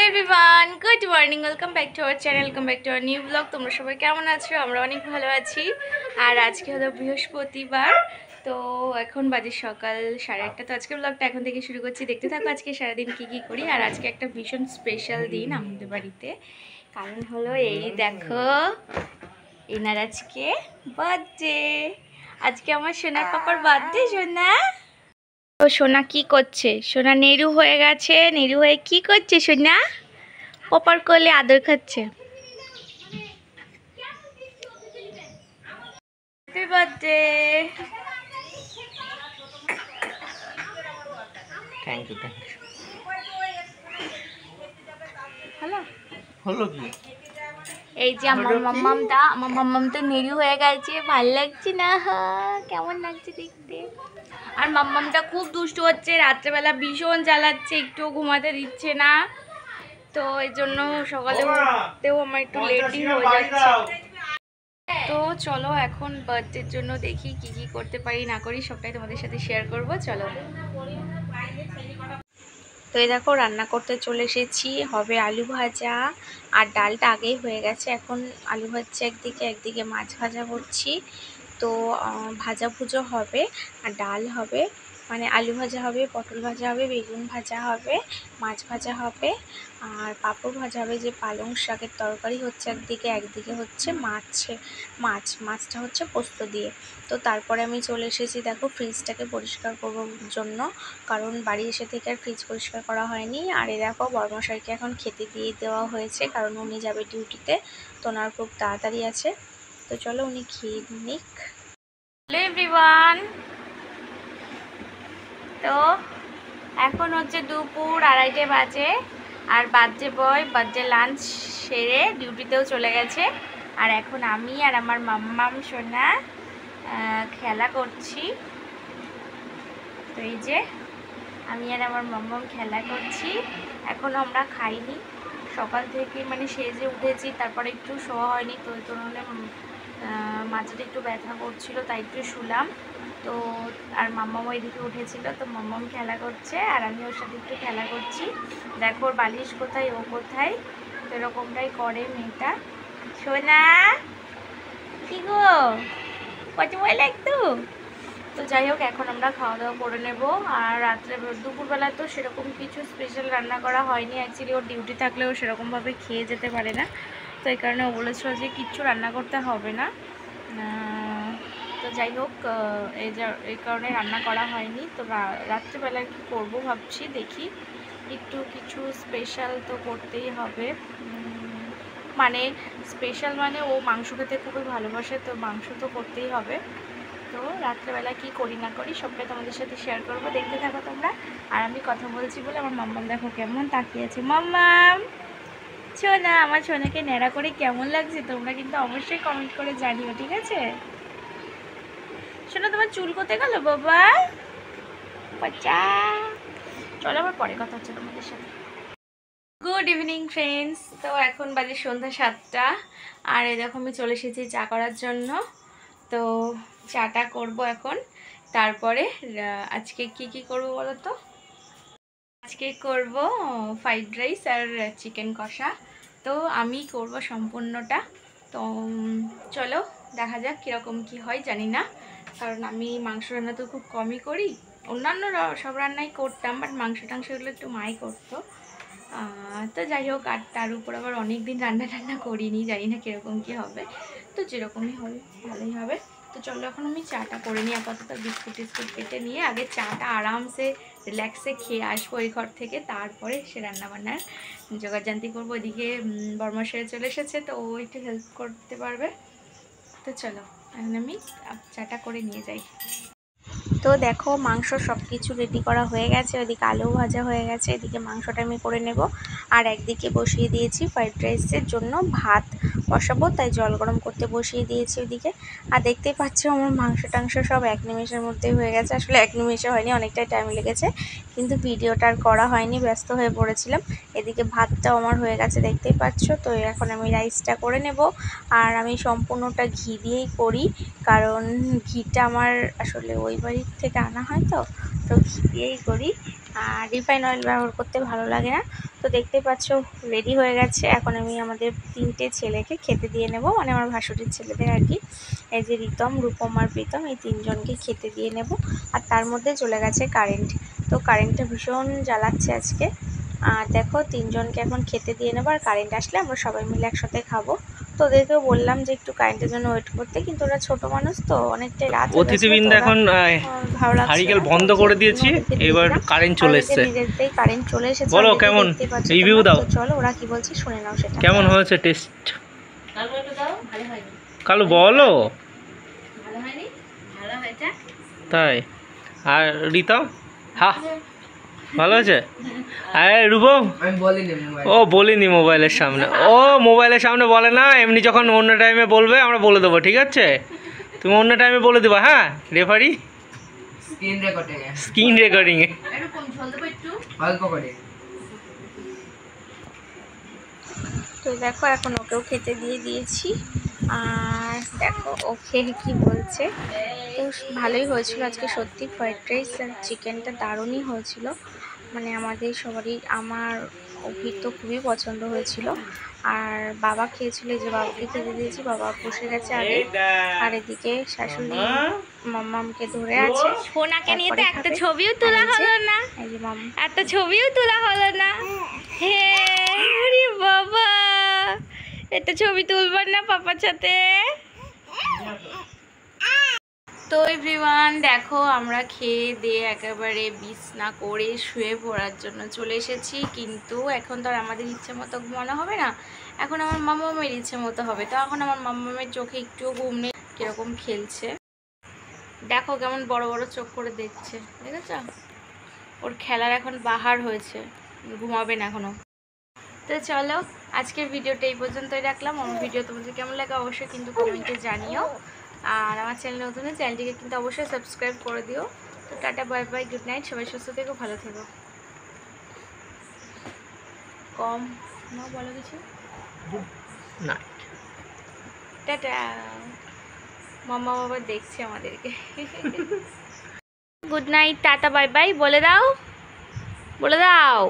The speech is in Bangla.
Everyone, good morning, welcome back to our channel, welcome back to our new blog. তোমরা সবাই কেমন আছো? আমরা অনেক ভালো আছি। আর আজকে হলো বৃহস্পতিবার, তো এখন বাজে সকাল 1:30। তো আজকে ব্লগটা এখন থেকে শুরু করছি, দেখতে থাকো আজকে সারাদিন কী করি। আর আজকে একটা ভীষণ স্পেশাল দিন আমাদের বাড়িতে, কারণ হলো এই দেখো, এনার আজকে বার্থডে। আজকে আমার সোনার পাপার বার্থডে। সোনা, ও সোনা কি করছে? সোনা নেরু হয়ে গেছে। নেরু হয়ে কি করছে সোনা? পপার কোলে আদর খাচ্ছে। Happy birthday. Thank you hello হলো কি? এই যে আমার মাম্মাম তো নেরু হয়ে গেছে। ভাল লাগছে না? কেমন লাগছে দেখতে? আর মাম্মামটা খুব দুষ্টু হচ্ছে, রাত্রেবেলা ভীষণ জ্বালাচ্ছে, একটু ঘুমাতে দিচ্ছে না। তো এই জন্য সকালে উঠতেও আমার একটু লেটই হয়ে যাচ্ছে। তো চলো এখন বার্থডের জন্য দেখি কি করতে পারি না করি, সবটাই তোমাদের সাথে শেয়ার করব। চলো। তো এই দেখো রান্না করতে চলে এসেছি। হবে আলু ভাজা, আর ডালটা আগেই হয়ে গেছে। এখন আলু ভাজা একদিকে মাছ ভাজা করছি। তো ভাজা ভুজো হবে, আর ডাল হবে, মানে আলু ভাজা হবে, পটল ভাজা হবে, বেগুন ভাজা হবে, মাছ ভাজা হবে, আর পাঁপড় ভাজা হবে। যে পালং শাকের তরকারি হচ্ছে একদিকে হচ্ছে মাছটা হচ্ছে পোস্ত দিয়ে। তো তারপরে আমি চলে এসেছি দেখো ফ্রিজটাকে পরিষ্কার করবার জন্য, কারণ বাড়ি এসে থেকে আর ফ্রিজ পরিষ্কার করা হয়নি। আর এই দেখো বড়মশাইকে এখন খেতে দিয়ে দেওয়া হয়েছে, কারণ উনি যাবে ডিউটিতে, তো ওনার খুব তাড়াতাড়ি আছে। তো চলো উনি খেয়ে নিক। হ্যালো এভরিওয়ান, তো এখন হচ্ছে দুপুর 2:30 বাজে, আর বার্থডে লাঞ্চ সেরে ডিউটিতেও চলে গেছে। আর এখন আমি আর আমার মাম্মাম সোনা খেলা করছি। তো এই যে আমি আর আমার মাম্মাম খেলা করছি। এখন আমরা খাইনি, সকাল থেকে মানে সেজে উঠেছি, তারপরে একটু শোয়া হয়নি, তো এই কারণে মাথাটা একটু ব্যথা করছিল, তাই একটু শুলাম। তো আর মাম্মাম ওইদিকে উঠেছিল, তো মাম্মাম খেলা করছে আর আমি ওর সাথে একটু খেলা করছি। দেখো ওর বালিশ কোথায়, ও কোথায়, তো এরকমটাই করে মেয়েটা। সোনা কি গো, কত ভয় লাগতো? তো যাই হোক, এখন আমরা খাওয়া দাওয়া করে নেব। আর দুপুরবেলা তো সেরকম কিছু স্পেশাল রান্না করা হয়নি। অ্যাকচুয়ালি ওর ডিউটি থাকলেও সেরকমভাবে খেয়ে যেতে পারে না, তো এই কারণে ও বলেছিল যে কিচ্ছু রান্না করতে হবে না। তো যাই হোক, এই কারণে রান্না করা হয়নি। তো রাত্রিবেলা কি করব ভাবছি, দেখি একটু কিছু স্পেশাল তো করতেই হবে। মানে স্পেশাল মানে ও মাংস খেতে খুবই ভালোবাসে, তো মাংস তো করতেই হবে। তো রাত্রেবেলা কি করি না করি সবটাই তোমাদের সাথে শেয়ার করবো, দেখতে থাকো তোমরা। আর আমি কথা বলছি বলে আমার মাম্মাম দেখো কেমন তাকিয়েছে। মাম্মাম সোনা, আমার সোনাকে ন্যাড়া করে কেমন লাগছে তোমরা কিন্তু অবশ্যই কমেন্ট করে জানিও, ঠিক আছে? সোনা তোমার চুল কোথায় গেল বাবা? বাচ্চা, চলো আবার পরে কথা হচ্ছে তোমাদের সাথে। গুড ইভিনিং ফ্রেন্ডস, তো এখন বাজে সন্ধ্যা 7টা, আর এই দেখো আমি চলে এসেছি চা করার জন্য। তো চাটা করব এখন। তারপরে আজকে কি করব বলো তো? আজকে করব ফ্রাইড রাইস আর চিকেন কষা। তো আমি করব সম্পূর্ণটা। তো চলো দেখা যাক কীরকম কি হয়, জানি না, কারণ আমি মাংস রান্না তো খুব কমই করি। অন্যান্য সব রান্নাই করতাম, বাট মাংস টাংসগুলো একটু মাই করতো। তো যাই হোক, আর তার উপর আবার অনেক দিন রান্না করিনি, জানি না কীরকম কী হবে। তো যেরকমই হবে ভালোই হবে। তো চলো এখন আমি চাটা করে নিই, আপাতত বিস্কুট কেটে নিয়ে আগে চাটা আরামসে রিল্যাক্সে খেয়ে আসবো ওই ঘর থেকে, তারপরে সে রান্নাবান্নার জোগাড়জান্তি করবো। ওইদিকে বর্মশাই চলে এসেছে, তো ও একটু হেল্প করতে পারবে। তো চলো এখন আমি চাটা করে নিয়ে যাই। তো দেখো মাংস সব কিছু রেডি করা হয়ে গেছে, ওইদিকে আলু ভাজা হয়ে গেছে, এদিকে মাংসটা আমি করে নেব। আর একদিকে বসিয়ে দিয়েছি ফ্রাইড রাইসের জন্য ভাত বসাবো, তাই জল গরম করতে বসিয়ে দিয়েছি ওইদিকে। আর দেখতেই পাচ্ছ আমার মাংস টাংস সব 1 নিমেষের মধ্যেই হয়ে গেছে। আসলে 1 নিমেষে হয়নি, অনেকটাই টাইম লেগেছে, কিন্তু ভিডিওটা আর করা হয়নি, ব্যস্ত হয়ে পড়েছিলাম। এদিকে ভাতটাও আমার হয়ে গেছে দেখতেই পাচ্ছ। তো এখন আমি রাইসটা করে নেব। আর আমি সম্পূর্ণটা ঘি দিয়েই করি, কারণ ঘিটা আমার আসলে ওই বাড়ির থেকে আনা হয়, তো ঘি দিয়েই করি। আর রিফাইন অয়েল ব্যবহার করতে ভালো লাগে না। তো দেখতে পাচ্ছ রেডি হয়ে গেছে। এখন আমি আমাদের 3টে ছেলেকে খেতে দিয়ে নেব, মানে আমার ভাসুরের ছেলেদের আর কি। এই যে রিতম, রূপম আর প্রীতম, এই 3জনকে খেতে দিয়ে নেব। আর তার মধ্যে চলে গেছে কারেন্ট। তো কারেন্টটা ভীষণ জ্বালাচ্ছে আজকে। আর দেখো 3জনকে এখন খেতে দিয়ে নেবো, আর কারেন্ট আসলে আমরা সবাই মিলে একসাথে খাবো। তো ওদেরকেও বললাম যে একটু কারেন্টের জন্য ওয়েট করতে, কিন্তু ওরা ছোট মানুষ তো অনেকটাই রাত হয়ে গেছে। অতিথিবৃন্দ এখন ভালো লাগছে হারিকেল না, বন্ধ করে দিয়েছি, এবার কারেন্ট চলে এসেছে। নিজেতেই কারেন্ট চলে এসেছে। বলো কেমন রিভিউ দাও। চলো ওরা কি বলছে শুনে নাও সেটা। কেমন হয়েছে টেস্ট? কালু একটু দাও। ভালো হয়নি। কালু বলো। ভালো হয়নি, ভালো হয়েছে তাই? আর রিতম? হ্যাঁ ভালো আছে। আরে রূপম ও বলিনি মোবাইলের সামনে, ও মোবাইলের সামনে বলে না, এমনি যখন অন্য টাইমে বলবে আমরা বলে দেবো, ঠিক আছে? তুমি অন্য টাইমে বলে দিবা, হ্যাঁ রেফারি? স্ক্রিন রেকর্ডিং এ এরকম ঝোল দেবো একটু অল্প করে। তো দেখো এখন ওকেও খেতে দিয়ে দিয়েছি। আর দেখো ওকে কি বলছে। তো ভালোই হয়েছিল আজকে সত্যি, ফ্রাইড রাইস আর চিকেনটা দারুণই হয়েছিল। মানে আমাদের সবারই, আমার অভির তো খুবই পছন্দ হয়েছিল। আর বাবা খেয়েছিল, যে বাবাকে খেতে দিয়েছি, বাবা বসে গেছে আগে। আর এদিকে শাশুড়ি মাম্মামকে ধরে আছে। ফোনাকে নিয়ে তো একটা ছবিও তোলা হলো না। এই যে মাম্মা, একটা ছবিও তোলা হলো না। হে আরে বাবা, একটা ছবি তুলবার না পাপার সাথে? তো এভরিওয়ান দেখো আমরা খেয়ে দিয়ে একেবারে বিছনা করে শুয়ে পড়ার জন্য চলে এসেছি। কিন্তু এখন তো আর আমাদের ইচ্ছে মতো ঘুমানো হবে না, এখন আমার মাম্মামের ইচ্ছে মতো হবে। তো এখন আমার মাম্মামের চোখে একটুও ঘুম নেই, কীরকম খেলছে দেখো, কেমন বড় বড় চোখ করে দেখছে, দেখেছ? ওর খেলার এখন বাহার হয়েছে, ঘুমাবে না এখনও। তো চলো আজকের ভিডিওটা এই পর্যন্তই রাখলাম। আমার ভিডিও তোমাদের কেমন লাগে অবশ্যই কিন্তু কমেন্টে জানিও। আর আমার চ্যানেল নতুন, চ্যানেলটিকে কিন্তু অবশ্যই সাবস্ক্রাইব করে দিও। তো tata, bye bye, good night, সবাই সুস্থ থেকো, ভালো থেকো। কম না বলো কিছু না, টাটা। মাম্মা বাবা দেখছে আমাদেরকে। Good night, tata, bye bye বলে দাও, বলে দাও।